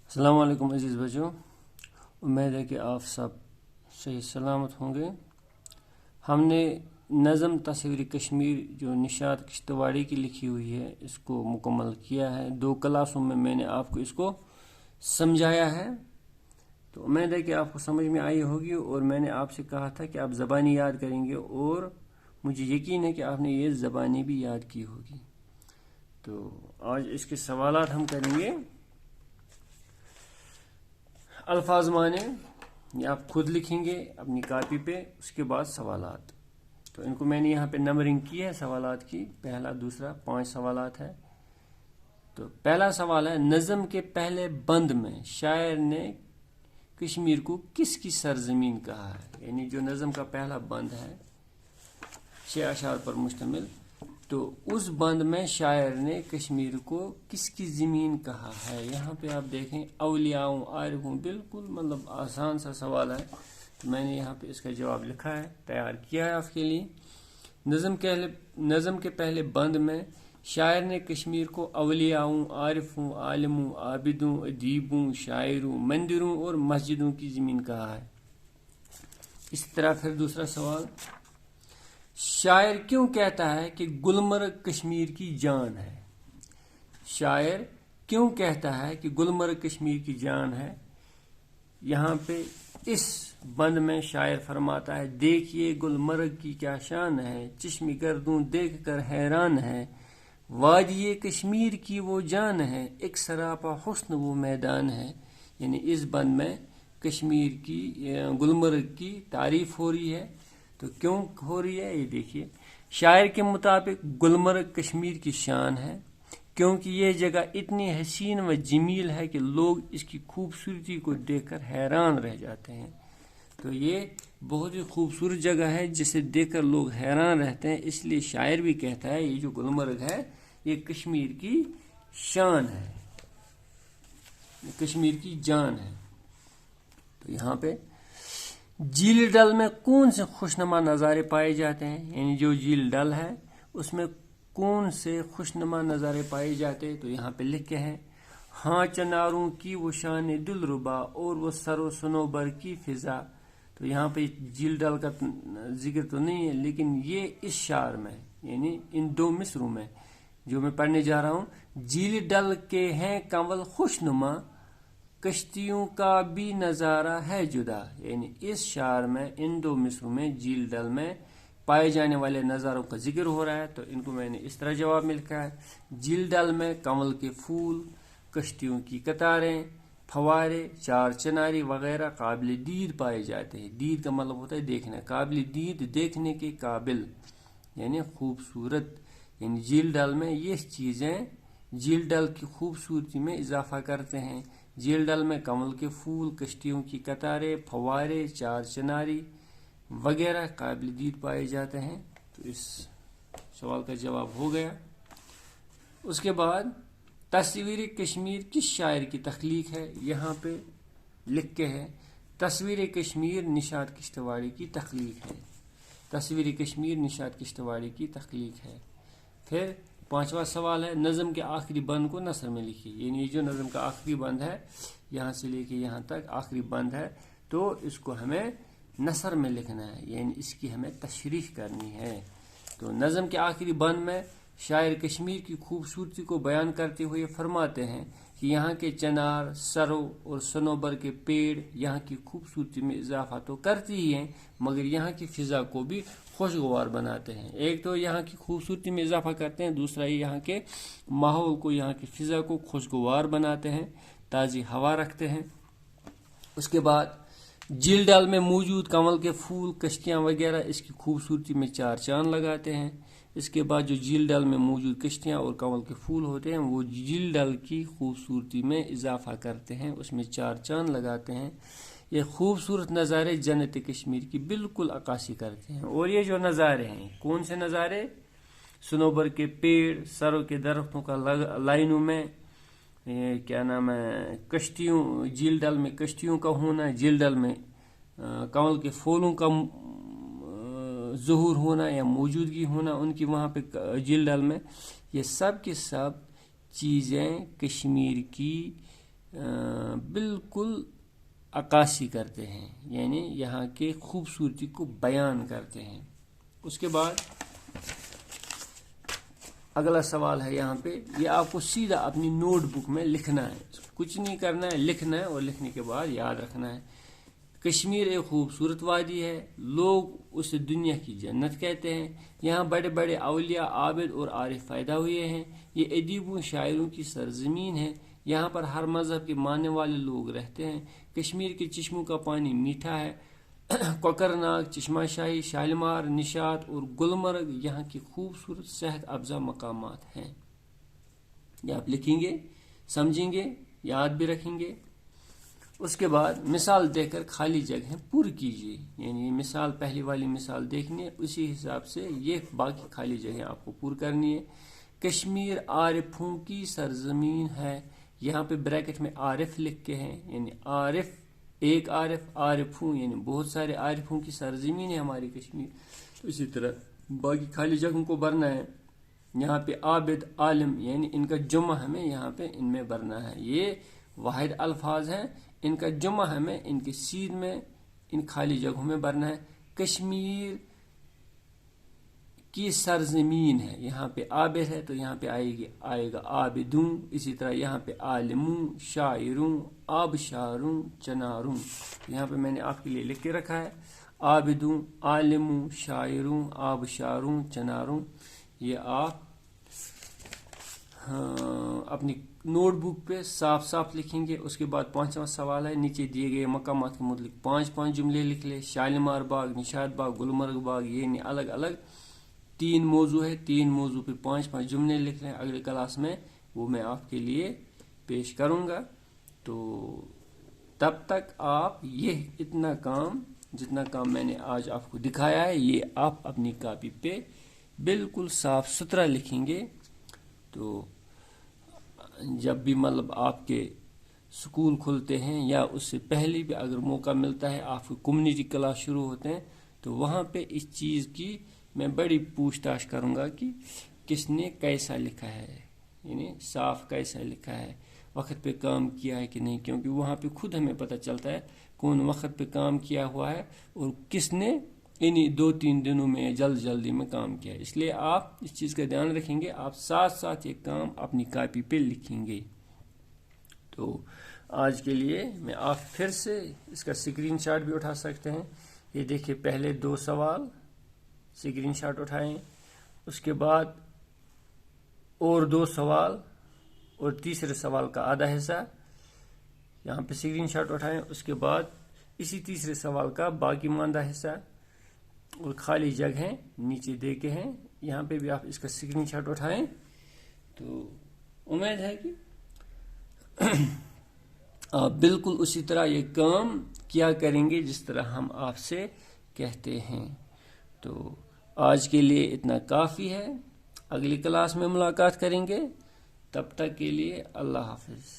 السلام علیکم عزیز بچوں، امید ہے کہ آپ سب صحیح سلامت ہوں گے۔ ہم نے نظم تصویر کشمیر جو نشاط کشتواڑی کی لکھی ہوئی ہے اس کو مکمل کیا ہے۔ 2 کلاسوں میں نے آپ کو اس کو سمجھایا ہے، تو امید ہے کہ آپ کو سمجھ میں آئی ہوگی، اور میں نے آپ سے کہا تھا کہ آپ زبانی یاد کریں گے، اور مجھے یقین ہے کہ آپ نے یہ زبانی بھی یاد کی ہوگی۔ تو آج اس کے سوالات ہم کریں گے۔ الفاظ معنی یہ آپ خود لکھیں گے اپنی کاپی پہ، اس کے بعد سوالات۔ تو ان کو میں نے یہاں پہ نمبرنگ کی ہے سوالات کی، پہلا دوسرا 5 سوالات ہے۔ تو پہلا سوال ہے، نظم کے پہلے بند میں شاعر نے کشمیر کو کس کی سرزمین کہا ہے؟ یعنی جو نظم کا پہلا بند ہے 6 اشعار پر مشتمل، تو اس بند میں شاعر نے کشمیر کو کس کی زمین کہا ہے؟ یہاں پہ آپ دیکھیں، اولیاؤں عارفوں، بالکل مطلب آسان سا سوال ہے، تو میں نے یہاں پہ اس کا جواب لکھا ہے، تیار کیا ہے آپ کے لیے۔ نظم کے پہلے بند میں شاعر نے کشمیر کو اولیاؤں، عارفوں، عالموں، عابدوں، ادیبوں، شاعروں، مندروں اور مسجدوں کی زمین کہا ہے۔ اسی طرح پھر دوسرا سوال، شاعر کیوں کہتا ہے کہ گلمرگ کشمیر کی جان ہے؟ شاعر کیوں کہتا ہے کہ گلمرگ کشمیر کی جان ہے؟ یہاں پہ اس بند میں شاعر فرماتا ہے، دیکھیے گلمرگ کی کیا شان ہے، چشم گردوں دیکھ کر حیران ہے، وادی کشمیر کی وہ جان ہے، ایک سراپا حسن وہ میدان ہے۔ یعنی اس بند میں کشمیر کی گلمرگ کی تعریف ہو رہی ہے۔ تو کیوں ہو رہی ہے یہ دیکھیے، شاعر کے مطابق گلمرگ کشمیر کی شان ہے کیونکہ یہ جگہ اتنی حسین و جمیل ہے کہ لوگ اس کی خوبصورتی کو دیکھ کر حیران رہ جاتے ہیں۔ تو یہ بہت ہی خوبصورت جگہ ہے جسے دیکھ کر لوگ حیران رہتے ہیں، اس لیے شاعر بھی کہتا ہے یہ جو گلمرگ ہے یہ کشمیر کی شان ہے، کشمیر کی جان ہے۔ تو یہاں پہ جھیل ڈل میں کون سے خوشنما نظارے پائے جاتے ہیں؟ یعنی جو جھیل ڈل ہے اس میں کون سے خوشنما نظارے پائے جاتے ہیں؟ تو یہاں پہ لکھے ہیں، ہاں چناروں کی وہ شان دل ربا اور وہ سر و سنوبر کی فضا۔ تو یہاں پہ جھیل ڈل کا ذکر تو نہیں ہے، لیکن یہ اس شعر میں یعنی ان 2 مصروں میں جو میں پڑھنے جا رہا ہوں، جھیل ڈل کے ہیں کنول خوشنما، کشتیوں کا بھی نظارہ ہے جدا۔ یعنی اس شعر میں ان 2 مصروں میں جھیل ڈل میں پائے جانے والے نظاروں کا ذکر ہو رہا ہے۔ تو ان کو میں نے اس طرح جواب میں لکھا ہے، جھیل ڈل میں کنول کے پھول، کشتیوں کی قطاریں، پھوارے، 4 چناری وغیرہ قابل دید پائے جاتے ہیں۔ دید کا مطلب ہوتا ہے دیکھنا، قابل دید، دیکھنے کے قابل یعنی خوبصورت۔ یعنی جھیل ڈل میں یہ چیزیں جھیل ڈل کی خوبصورتی میں اضافہ کرتے ہیں۔ جھیل ڈل میں کنول کے پھول، کشتیوں کی قطاریں، پھوارے، 4 چناری وغیرہ قابل دید پائے جاتے ہیں۔ تو اس سوال کا جواب ہو گیا۔ اس کے بعد تصویر کشمیر کس شاعر کی تخلیق ہے؟ یہاں پہ لکھ کے ہے، تصویر کشمیر نشاط کشتواڑی کی تخلیق ہے۔ تصویر کشمیر نشاط کشتواڑی کی تخلیق ہے۔ پھر 5واں سوال ہے، نظم کے آخری بند کو نثر میں لکھیے۔ یعنی جو نظم کا آخری بند ہے یہاں سے لے کے یہاں تک آخری بند ہے، تو اس کو ہمیں نثر میں لکھنا ہے، یعنی اس کی ہمیں تشریح کرنی ہے۔ تو نظم کے آخری بند میں شاعر کشمیر کی خوبصورتی کو بیان کرتے ہوئے فرماتے ہیں کہ یہاں کے چنار، سرو اور سنوبر کے پیڑ یہاں کی خوبصورتی میں اضافہ تو کرتی ہی ہیں، مگر یہاں کی فضا کو بھی خوشگوار بناتے ہیں۔ ایک تو یہاں کی خوبصورتی میں اضافہ کرتے ہیں، دوسرا یہاں کے ماحول کو، یہاں کی فضا کو خوشگوار بناتے ہیں، تازی ہوا رکھتے ہیں۔ اس کے بعد جھیل ڈل میں موجود کنول کے پھول، کشتیاں وغیرہ اس کی خوبصورتی میں 4 چاند لگاتے ہیں۔ اس کے بعد جو جھیل ڈل میں موجود کشتیاں اور کنول کے پھول ہوتے ہیں وہ جھیل ڈل کی خوبصورتی میں اضافہ کرتے ہیں، اس میں 4 چاند لگاتے ہیں۔ یہ خوبصورت نظارے جنت کشمیر کی بالکل عکاسی کرتے ہیں۔ اور یہ جو نظارے ہیں کون سے نظارے؟ سنوبر کے پیڑ، سرو کے درختوں کا لائنوں میں کیا نام ہے، کشتیوں، جھیل ڈل میں کشتیوں کا ہونا، جھیل ڈل میں کنول کے پھولوں کا ظہور ہونا یا موجودگی ہونا ان کی وہاں پہ جھیل ڈل میں، یہ سب کی سب چیزیں کشمیر کی بالکل عکاسی کرتے ہیں، یعنی یہاں کے خوبصورتی کو بیان کرتے ہیں۔ اس کے بعد اگلا سوال ہے یہاں پہ، یہ آپ کو سیدھا اپنی نوٹ بک میں لکھنا ہے، کچھ نہیں کرنا ہے، لکھنا ہے، اور لکھنے کے بعد یاد رکھنا ہے۔ کشمیر ایک خوبصورت وادی ہے، لوگ اسے دنیا کی جنت کہتے ہیں، یہاں بڑے بڑے اولیاء، عابد اور عارف پیدا ہوئے ہیں، یہ ادیبوں شاعروں کی سرزمین ہے، یہاں پر ہر مذہب کے ماننے والے لوگ رہتے ہیں، کشمیر کے چشموں کا پانی میٹھا ہے، کوکر ناگ، چشمہ شاہی، شالیمار، نشاط اور گلمرگ یہاں کی خوبصورت صحت افزا مقامات ہیں۔ یہ آپ لکھیں گے، سمجھیں گے، یاد بھی رکھیں گے۔ اس کے بعد مثال دے کر خالی جگہیں پر کیجیے، یعنی مثال پہلی والی مثال دیکھنی ہے، اسی حساب سے یہ باقی خالی جگہیں آپ کو پر کرنی ہے۔ کشمیر عارفوں کی سرزمین ہے، یہاں پہ بریکٹ میں عارف لکھ کے ہیں، یعنی عارف، ایک عارف، عارفوں یعنی بہت سارے عارفوں کی سرزمین ہے ہماری کشمیر۔ تو اسی طرح باقی خالی جگہوں کو بھرنا ہے۔ یہاں پہ عابد، عالم یعنی ان کا جمع ہمیں یہاں پہ ان میں بھرنا ہے، یہ واحد الفاظ ہیں، ان کا جمع ہمیں ان کے سین میں ان خالی جگہوں میں بھرنا ہے۔ کشمیر کی سرزمین ہے، یہاں پہ عابد ہے تو یہاں پہ آئے گا عابدوں، اسی طرح یہاں پہ عالموں، شاعروں، آبشاروں، چناروں، یہاں پہ میں نے آپ کے لیے لکھ کے رکھا ہے، عابدوں، عالموں، شاعروں، آبشاروں، چناروں۔ یہ آپ اپنی نوٹ بک پہ صاف صاف لکھیں گے۔ اس کے بعد 5واں سوال ہے، نیچے دیے گئے مقامات کے متعلق 5 جملے لکھ لیں۔ شالیمار باغ، نشاط باغ، گلمرگ باغ، یہ الگ الگ 3 موضوع ہے، 3 موضوع پہ 5 جملے لکھ لیں۔ اگلے کلاس میں وہ میں آپ کے لیے پیش کروں گا۔ تو تب تک آپ یہ اتنا کام، جتنا کام میں نے آج آپ کو دکھایا ہے، یہ آپ اپنی کاپی پہ بالکل صاف ستھرا لکھیں گے۔ تو جب بھی مطلب آپ کے سکول کھلتے ہیں یا اس سے پہلے بھی اگر موقع ملتا ہے، آپ کے کمیونٹی کلاس شروع ہوتے ہیں، تو وہاں پہ اس چیز کی میں بڑی پوچھ تاچھ کروں گا کہ کس نے کیسا لکھا ہے، یعنی صاف کیسا لکھا ہے، وقت پہ کام کیا ہے کہ نہیں، کیونکہ وہاں پہ خود ہمیں پتہ چلتا ہے کون وقت پہ کام کیا ہوا ہے اور کس نے انہی 2-3 دنوں میں جلدی میں کام کیا ہے۔ اس لیے آپ اس چیز کا دھیان رکھیں گے، آپ ساتھ ساتھ یہ کام اپنی کاپی پہ لکھیں گے۔ تو آج کے لیے میں آپ پھر سے اس کا اسکرین شاٹ بھی اٹھا سکتے ہیں۔ یہ دیکھیں، پہلے 2 سوال اسکرین شاٹ اٹھائیں، اس کے بعد اور 2 سوال اور تیسرے سوال کا آدھا حصہ یہاں پہ اسکرین شاٹ اٹھائیں، اس کے بعد اسی تیسرے سوال کا باقی ماندہ حصہ اور خالی جگہیں نیچے دے کے ہیں، یہاں پہ بھی آپ اس کا اسکرین شاٹ اٹھائیں۔ تو امید ہے کہ آپ بالکل اسی طرح یہ کام کیا کریں گے جس طرح ہم آپ سے کہتے ہیں۔ تو آج کے لیے اتنا کافی ہے، اگلی کلاس میں ملاقات کریں گے، تب تک کے لیے اللہ حافظ۔